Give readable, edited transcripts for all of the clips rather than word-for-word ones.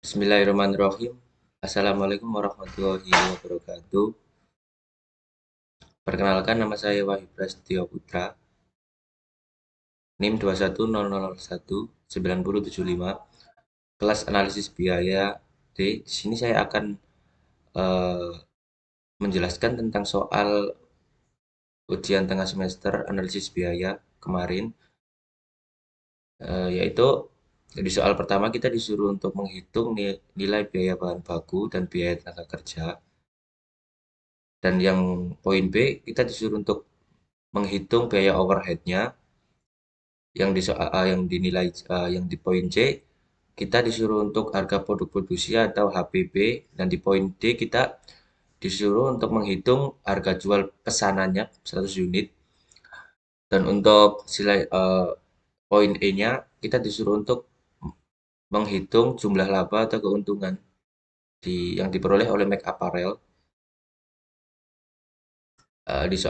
Bismillahirrahmanirrahim. Assalamualaikum warahmatullahi wabarakatuh. Perkenalkan, nama saya Wahyu Prasetyo Putra, NIM 21001975, kelas analisis biaya D. Di sini saya akan eh, menjelaskan tentang soal ujian tengah semester analisis biaya kemarin, yaitu di soal pertama kita disuruh untuk menghitung nilai biaya bahan baku dan biaya tenaga kerja. Dan yang poin B, kita disuruh untuk menghitung biaya overhead-nya. Yang dinilai yang di poin C, kita disuruh untuk harga produk produksi atau HPP, dan di poin D kita disuruh untuk menghitung harga jual pesanannya 100 unit. Dan untuk poin E-nya, kita disuruh untuk menghitung jumlah laba atau keuntungan yang diperoleh oleh Make Apparel. Di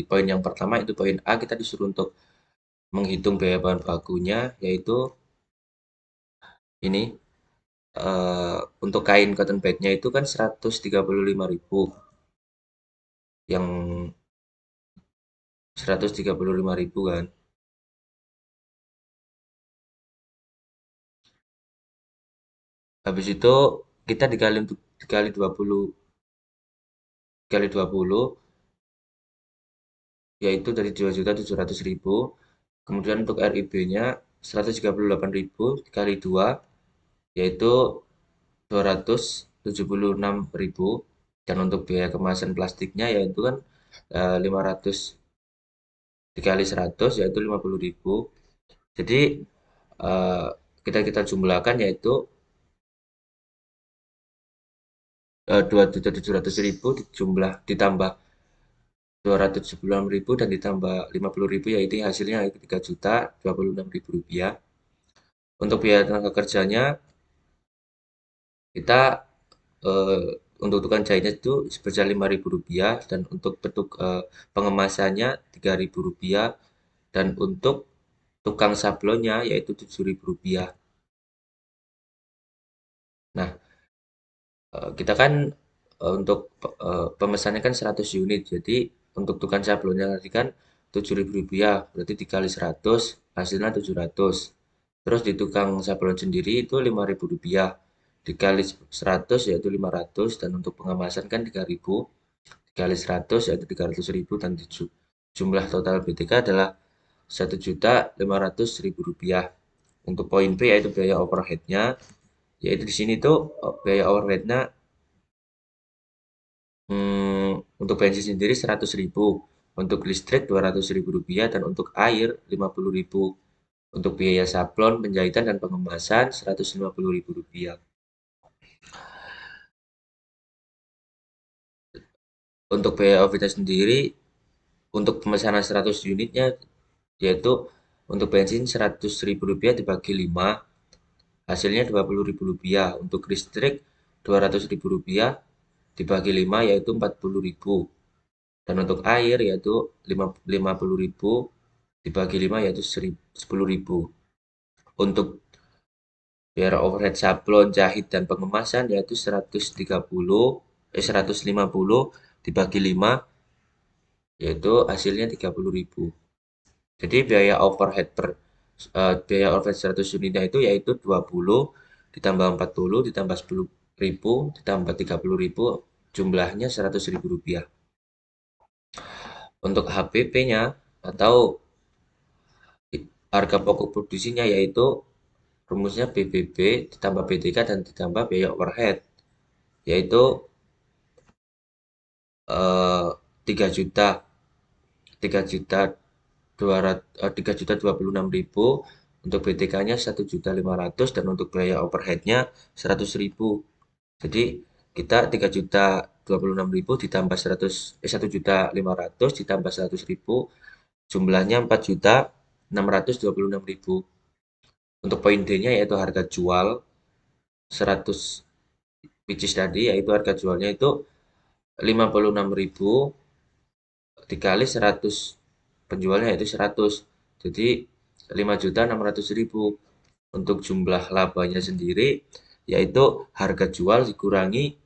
poin yang pertama, itu poin A, kita disuruh untuk menghitung biaya bahan bakunya, yaitu ini. Untuk kain cotton bed-nya itu kan 135.000, yang 135.000 kan. Habis itu kita dikali 20, dikali 20, yaitu dari 2.700.000. Kemudian untuk RIB-nya 138.000 dikali 2, yaitu 276.000. Dan untuk biaya kemasan plastiknya yaitu kan 500 dikali 100, yaitu 50.000. Jadi eh, kita jumlahkan, yaitu 2.700.000 ditambah 276.000 dan ditambah 50.000, yaitu hasilnya itu 3.026.000 rupiah. Untuk biaya tenaga kerjanya, kita eh, untuk tukang jahitnya itu sebesar 5.000 rupiah, dan untuk pengemasannya 3.000 rupiah, dan untuk tukang sablonnya yaitu 7.000 rupiah. Nah, kita kan untuk pemesannya kan 100 unit, jadi untuk tukang sablonnya tadi kan 7.000 rupiah, berarti dikali 100 hasilnya 700. Terus di tukang sablon sendiri itu 5.000 rupiah, dikali 100 yaitu 500, dan untuk pengemasan kan 3.000 dikali 100 yaitu 300.000, dan jumlah total BTK adalah 1.500.000 rupiah. Untuk poin B yaitu biaya overheadnya, yaitu di sini tuh biaya overheadnya, untuk bensin sendiri 100.000, untuk listrik 200.000 rupiah, dan untuk air 50.000. Untuk biaya sablon, penjahitan, dan pengemasan 150.000 rupiah. Untuk biaya overhead sendiri, untuk pemesanan 100 unitnya, yaitu untuk bensin 100.000 rupiah dibagi 5, hasilnya 20.000 rupiah. Untuk listrik 200.000 rupiah dibagi 5, yaitu 40.000. Dan untuk air yaitu 50.000 dibagi 5, yaitu 10.000. Untuk biaya overhead sablon, jahit, dan pengemasan yaitu 150 dibagi 5, yaitu hasilnya 30.000. Jadi biaya overhead 100 unitnya itu yaitu 20 ditambah 40 ditambah 10.000 ditambah 30.000, jumlahnya 100.000 rupiah. Untuk HPP-nya atau harga pokok produksinya, yaitu rumusnya BBB ditambah BTK dan ditambah biaya overhead, yaitu 3 juta 3.226.000, untuk BTK-nya 1.500.000, dan untuk biaya overhead-nya 100.000. Jadi kita 3.026.000 ditambah 1.500.000 ditambah 100.000, jumlahnya 4.626.000. Untuk poin D-nya yaitu harga jual 100 pieces tadi, yaitu harga jualnya itu 56.000 dikali 100 penjualnya yaitu 100, jadi 5.600.000. Untuk jumlah labanya sendiri yaitu harga jual dikurangi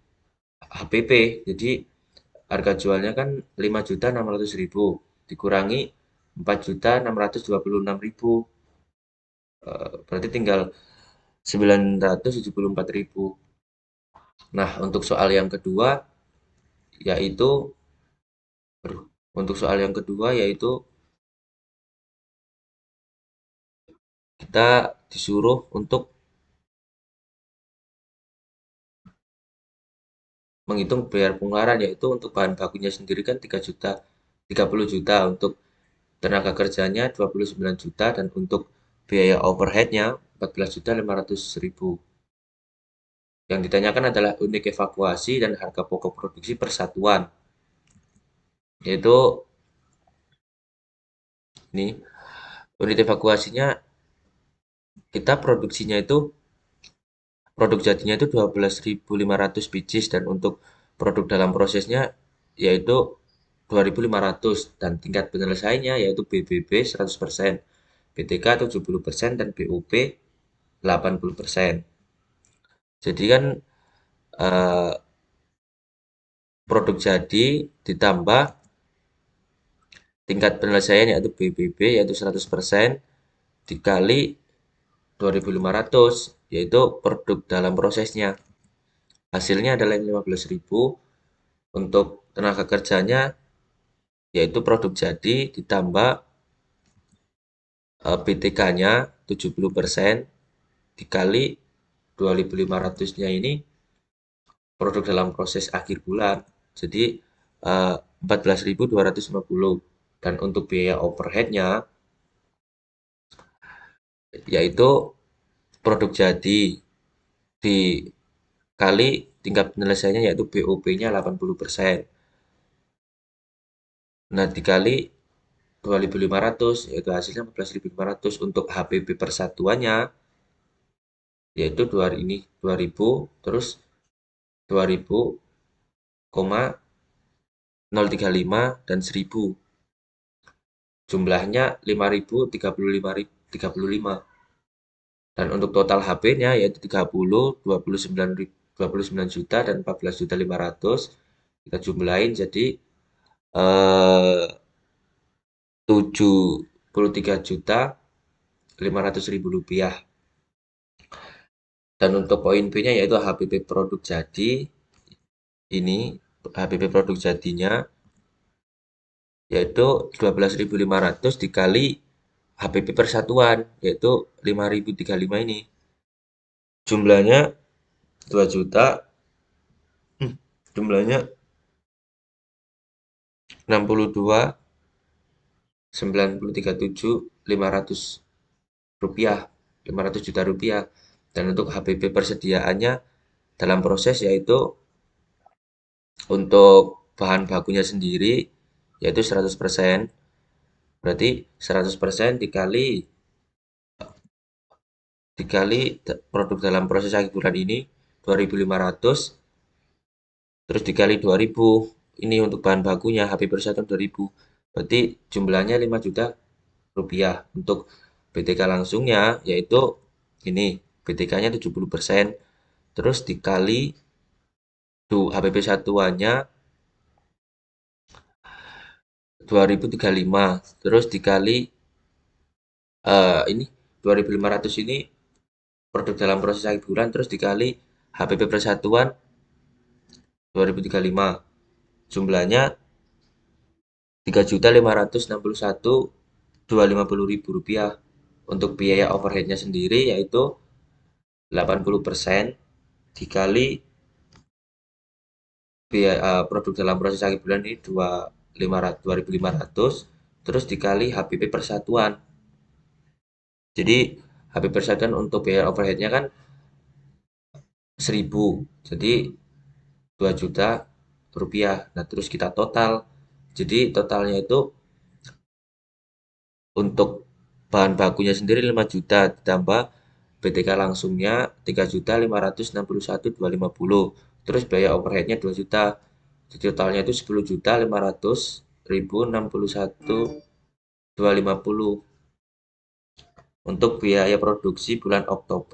HPP. Jadi harga jualnya kan 5.600.000 dikurangi 4.626.000. Berarti tinggal 974.000. Nah, untuk soal yang kedua yaitu aduh, untuk soal yang kedua yaitu kita disuruh untuk menghitung biaya pengeluaran, yaitu untuk bahan bakunya sendiri kan 3 juta, 30 juta, untuk tenaga kerjanya 29 juta, dan untuk biaya overheadnya 14.500.000. Yang ditanyakan adalah unit evakuasi dan harga pokok produksi persatuan, yaitu ini unit evakuasinya, kita produksinya itu produk jadinya itu 12.500 pieces, dan untuk produk dalam prosesnya yaitu 2.500, dan tingkat penyelesaiannya yaitu BBB 100%, BTK 70%, dan BOP 80%. Jadi kan eh, produk jadi ditambah tingkat penyelesaian yaitu BBB yaitu 100% dikali 2.500 yaitu produk dalam prosesnya. Hasilnya adalah 15.000. Untuk tenaga kerjanya yaitu produk jadi ditambah BTK-nya 70% dikali 2.500-nya ini produk dalam proses akhir bulan. Jadi 14.250, dan untuk biaya overheadnya yaitu produk jadi dikali tingkat penyelesaiannya yaitu BOP-nya 80%. Nah, dikali 2.500 yaitu hasilnya 14.500. Untuk HPP persatuannya yaitu 2.000 terus 2.000, 035 dan 1.000. Jumlahnya 5.035. Dan untuk total HP-nya yaitu 30, 29 juta dan 14.500. Kita jumlahin jadi 73.500.000 rupiah. Dan untuk poin B-nya yaitu HPP produk jadi, ini HPP produk jadinya yaitu 12.500 dikali HPP persatuan yaitu 5.035 ini. Jumlahnya 2 juta, jumlahnya 62.937.500 rupiah, 500 juta rupiah. Dan untuk HPP persediaannya dalam proses yaitu untuk bahan bakunya sendiri yaitu 100%, berarti 100% dikali produk dalam proses akhir bulan ini 2.500, terus dikali 2.000, ini untuk bahan bakunya HP persatuan 2.000, berarti jumlahnya 5 juta rupiah. Untuk BTK langsungnya yaitu ini BTK-nya 70%, terus dikali HPP satuannya 2.035, terus dikali ini 2.500 ini produk dalam proses akhir bulan, terus dikali HPP persatuan 2035, jumlahnya 3.561.250.000 rupiah. Untuk biaya overheadnya sendiri yaitu 80% dikali biaya produk dalam proses akhir bulan ini 2.500, terus dikali HPP persatuan. Jadi HPP persatuan untuk biaya overheadnya kan 1.000, jadi 2 juta rupiah. Nah, terus kita total. Jadi totalnya itu untuk bahan bakunya sendiri 5 juta ditambah BTK langsungnya 3.561.250. Terus biaya overheadnya 2 juta. Jadi totalnya itu 10.500.061.250 untuk biaya produksi bulan Oktober.